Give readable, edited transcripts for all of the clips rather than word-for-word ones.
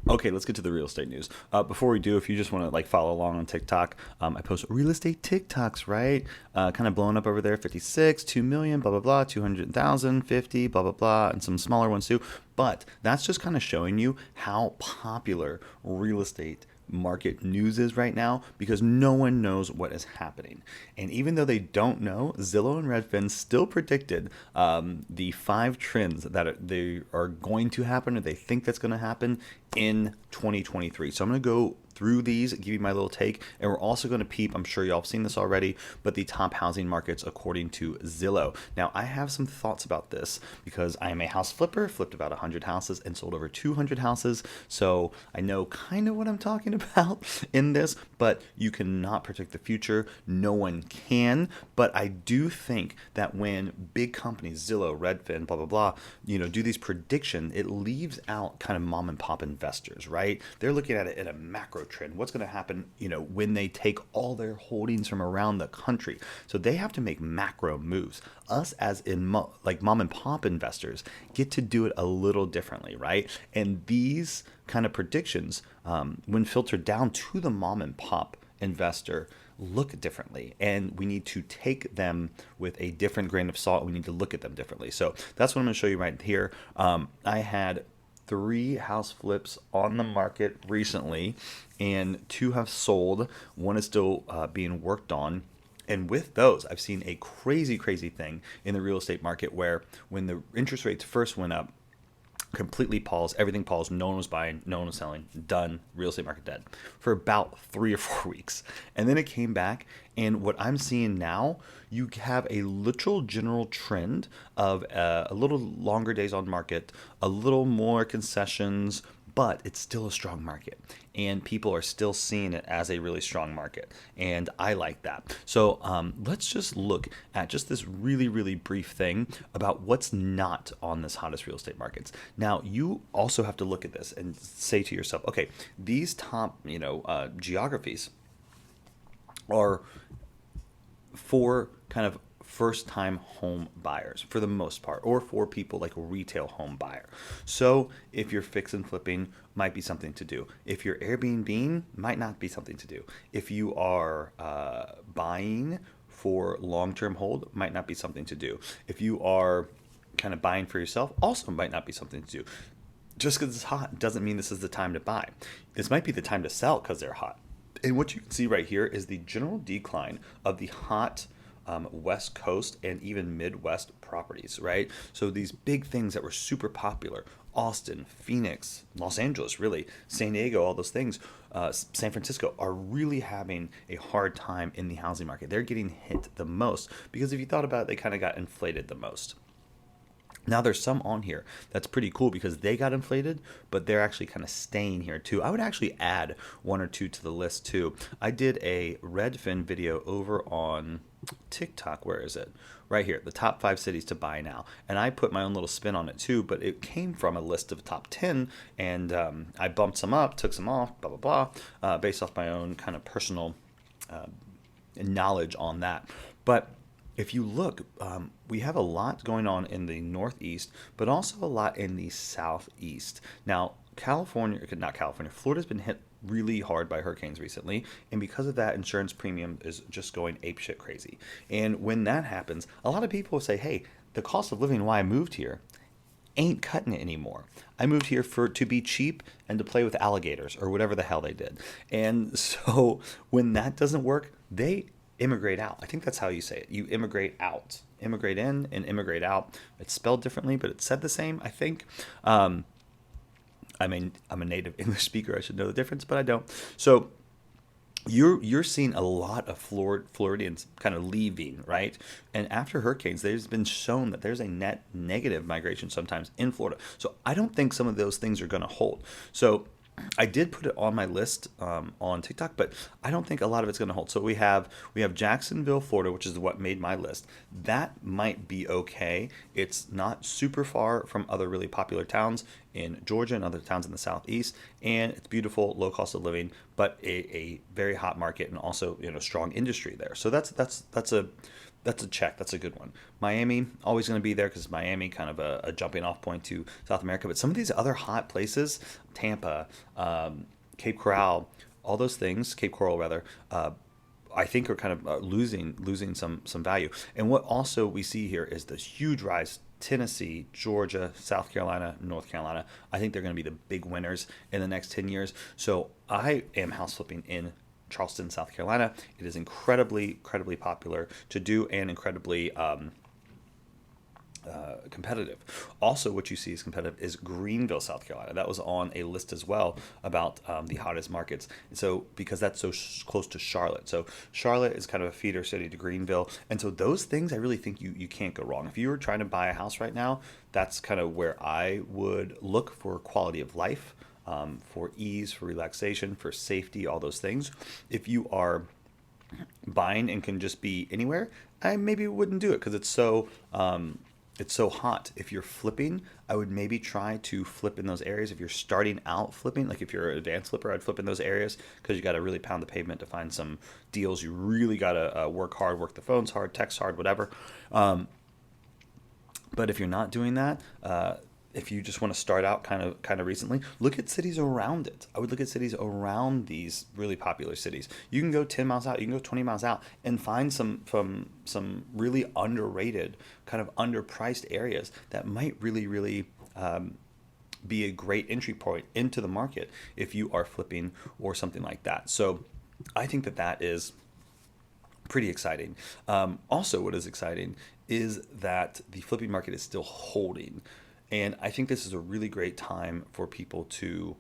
Okay, let's get to the real estate news. Before we do, if you just want to like follow along on TikTok, I post real estate TikToks, right? Kind of blowing up over there, 56, 2 million, blah, blah, blah, 200,000, 50, blah, blah, blah, and some smaller ones too. But that's just kind of showing you how popular real estate market news is right now because no one knows what is happening. And even though they don't know, Zillow and Redfin still predicted the five trends that they are going to happen or they think that's going to happen in 2023. So I'm going to go through these, give you my little take, and we're also going to peep, I'm sure y'all have seen this already, but the top housing markets according to Zillow. Now, I have some thoughts about this because I am a house flipper, flipped about 100 houses and sold over 200 houses, so I know kind of what I'm talking about in this, but you cannot predict the future. No one can, but I do think that when big companies, Zillow, Redfin, blah, blah, blah, do these predictions, it leaves out kind of mom and pop investors, right? They're looking at it in a macro trend. What's going to happen, when they take all their holdings from around the country? So they have to make macro moves. Us as in like mom and pop investors get to do it a little differently, right? And these kind of predictions, when filtered down to the mom and pop investor, look differently, and we need to take them with a different grain of salt. We need to look at them differently. So that's what I'm going to show you right here. I had 3 house flips on the market recently, and 2 have sold. 1 is still being worked on. And with those, I've seen a crazy, crazy thing in the real estate market where when the interest rates first went up, completely paused, everything paused, no one was buying, no one was selling, done, real estate market dead for about 3 or 4 weeks. And then it came back, and what I'm seeing now, you have a literal general trend of a little longer days on market, a little more concessions, but it's still a strong market and people are still seeing it as a really strong market, and I like that. So let's just look at just this really, really brief thing about what's not on this hottest real estate markets. Now, you also have to look at this and say to yourself, okay, these top geographies are for kind of first time home buyers for the most part, or for people like a retail home buyer. So if you're fix and flipping, might be something to do. If you're Airbnb, might not be something to do. If you are buying for long-term hold, might not be something to do. If you are kind of buying for yourself, also might not be something to do. Just because it's hot doesn't mean this is the time to buy. This might be the time to sell because they're hot. And what you can see right here is the general decline of the hot West Coast and even Midwest properties, right? So these big things that were super popular, Austin, Phoenix, Los Angeles, really, San Diego, all those things, San Francisco, are really having a hard time in the housing market. They're getting hit the most because if you thought about it, they kind of got inflated the most. Now there's some on here that's pretty cool because they got inflated, but they're actually kind of staying here too. I would actually add 1 or 2 to the list too. I did a Redfin video over on TikTok. Where is it? Right here, the top 5 cities to buy now. And I put my own little spin on it too, but it came from a list of top 10, and I bumped some up, took some off, blah, blah, blah, based off my own kind of personal knowledge on that. But if you look, we have a lot going on in the Northeast, but also a lot in the Southeast. Now, Florida's been hit really hard by hurricanes recently, and because of that, insurance premium is just going apeshit crazy. And when that happens, a lot of people say, hey, the cost of living why I moved here ain't cutting it anymore. I moved here to be cheap and to play with alligators or whatever the hell they did. And so when that doesn't work, they immigrate out. I think that's how you say it. You immigrate out. Immigrate in and immigrate out. It's spelled differently, but it's said the same, I think. I mean, I'm a native English speaker. I should know the difference, but I don't. So you're seeing a lot of Floridians kind of leaving, right? And after hurricanes, there's been shown that there's a net negative migration sometimes in Florida. So I don't think some of those things are going to hold. So I did put it on my list on TikTok, but I don't think a lot of it's going to hold. So we have Jacksonville, Florida, which is what made my list. That might be okay. It's not super far from other really popular towns in Georgia and other towns in the Southeast, and it's beautiful, low cost of living, but a very hot market and also strong industry there. So that's That's a check. That's a good one. Miami, always going to be there because Miami kind of a jumping off point to South America. But some of these other hot places, Tampa, Cape Coral, all those things, Cape Coral rather, I think are kind of losing some value. And what also we see here is this huge rise. Tennessee, Georgia, South Carolina, North Carolina. I think they're going to be the big winners in the next 10 years. So I am house flipping in Charleston, South Carolina. It is incredibly popular to do and incredibly competitive. Also, what you see is competitive is Greenville, South Carolina. That was on a list as well about the hottest markets. So because that's so close to Charlotte. So Charlotte is kind of a feeder city to Greenville. And so those things, I really think you can't go wrong. If you were trying to buy a house right now, that's kind of where I would look for quality of life, for ease, for relaxation, for safety, all those things. If you are buying and can just be anywhere, I maybe wouldn't do it because it's so hot. If you're flipping, I would maybe try to flip in those areas. If you're starting out flipping, like if you're an advanced flipper, I'd flip in those areas because you got to really pound the pavement to find some deals. You really got to work hard, work the phones hard, text hard, whatever. But if you're not doing that, if you just want to start out kind of recently, look at cities around it. I would look at cities around these really popular cities. You can go 10 miles out, you can go 20 miles out and find some really underrated, kind of underpriced areas that might really be a great entry point into the market if you are flipping or something like that. So I think that is pretty exciting. Also, what is exciting is that the flipping market is still holding. And I think this is a really great time for people to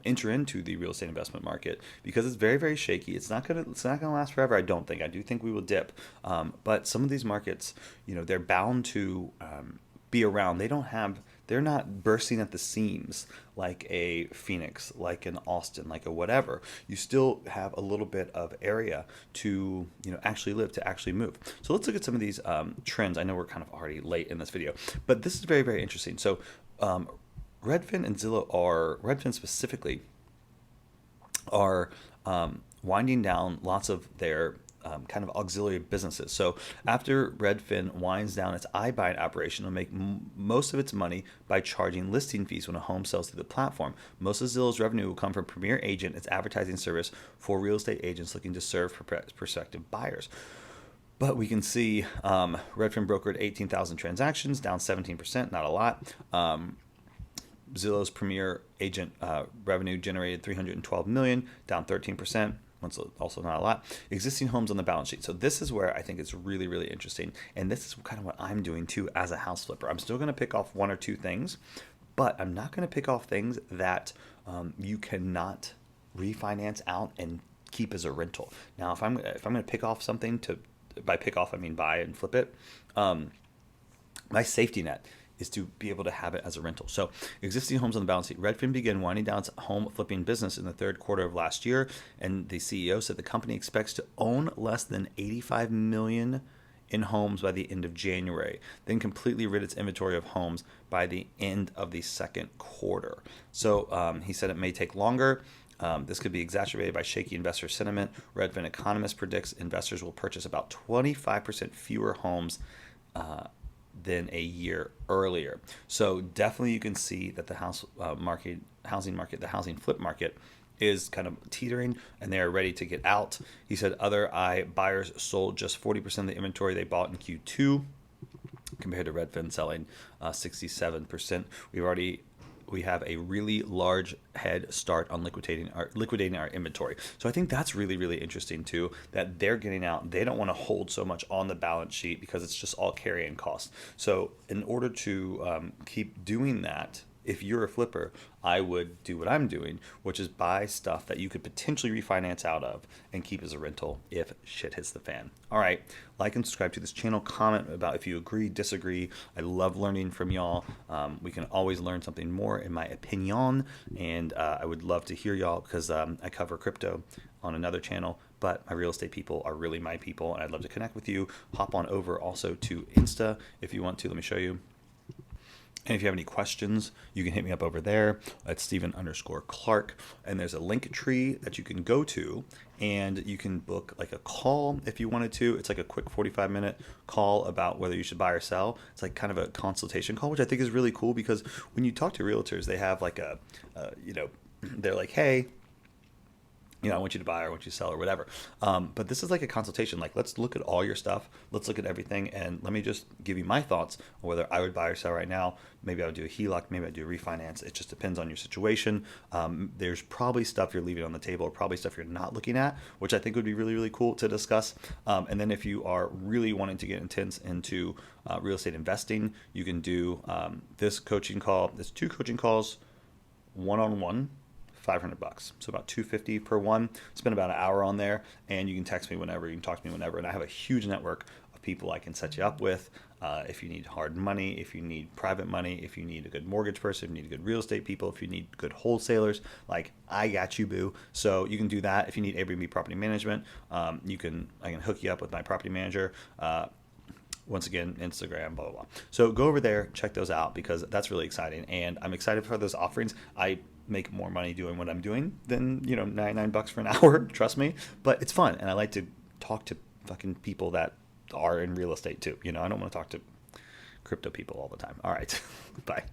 enter into the real estate investment market because it's very shaky. It's not gonna last forever. I don't think. I do think we will dip, but some of these markets, they're bound to be around. They're not bursting at the seams like a Phoenix, like an Austin, like a whatever. You still have a little bit of area to actually live, to actually move. So let's look at some of these trends. I know we're kind of already late in this video, but this is very interesting. So Redfin and Redfin specifically are winding down lots of their kind of auxiliary businesses. So after Redfin winds down its iBuying operation, it'll make most of its money by charging listing fees when a home sells through the platform. Most of Zillow's revenue will come from Premier Agent, its advertising service for real estate agents looking to serve prospective buyers. But we can see Redfin brokered 18,000 transactions, down 17%, not a lot. Zillow's Premier Agent revenue generated $312 million, down 13%. Also not a lot. Existing homes on the balance sheet. So this is where I think it's really interesting. And this is kind of what I'm doing too as a house flipper. I'm still going to pick off one or two things, but I'm not going to pick off things that you cannot refinance out and keep as a rental. Now, if I'm going to pick off something, by pick off I mean buy and flip it, my safety net is to be able to have it as a rental. So existing homes on the balance sheet. Redfin began winding down its home flipping business in the third quarter of last year, and the CEO said the company expects to own less than 85 million in homes by the end of January, then completely rid its inventory of homes by the end of the second quarter. So he said it may take longer. This could be exacerbated by shaky investor sentiment. Redfin economist predicts investors will purchase about 25% fewer homes than a year earlier. So definitely you can see that the housing flip market is kind of teetering and they're ready to get out. He said other iBuyers sold just 40% of the inventory they bought in Q2 compared to Redfin selling 67%. We have a really large head start on liquidating our inventory. So I think that's really interesting too, that they're getting out. They don't want to hold so much on the balance sheet because it's just all carrying costs. So in order to keep doing that, if you're a flipper, I would do what I'm doing, which is buy stuff that you could potentially refinance out of and keep as a rental if shit hits the fan. All right, like and subscribe to this channel. Comment about if you agree, disagree. I love learning from y'all. We can always learn something more, in my opinion, and I would love to hear y'all because I cover crypto on another channel, but my real estate people are really my people, and I'd love to connect with you. Hop on over also to Insta if you want to. Let me show you. And if you have any questions, you can hit me up over there at Steven_Clark. And there's a link tree that you can go to, and you can book like a call if you wanted to. It's like a quick 45-minute call about whether you should buy or sell. It's like kind of a consultation call, which I think is really cool, because when you talk to realtors, they have like they're like, hey, I want you to buy or I want you to sell or whatever. But this is like a consultation. Like, let's look at all your stuff. Let's look at everything. And let me just give you my thoughts on whether I would buy or sell right now. Maybe I would do a HELOC. Maybe I'd do a refinance. It just depends on your situation. There's probably stuff you're leaving on the table, or probably stuff you're not looking at, which I think would be really, really cool to discuss. And then if you are really wanting to get intense into real estate investing, you can do this coaching call. There's 2 coaching calls, one-on-one. $500, so about $250 per one. Spend about an hour on there, and you can text me whenever, you can talk to me whenever. And I have a huge network of people I can set you up with. If you need hard money, if you need private money, if you need a good mortgage person, if you need a good real estate people, if you need good wholesalers, like, I got you, boo. So you can do that. If you need Airbnb property management, I can hook you up with my property manager. Once again, Instagram, blah, blah, blah. So go over there, check those out, because that's really exciting. And I'm excited for those offerings. I make more money doing what I'm doing than, $99 for an hour, trust me. But it's fun. And I like to talk to fucking people that are in real estate too. I don't want to talk to crypto people all the time. All right. Bye.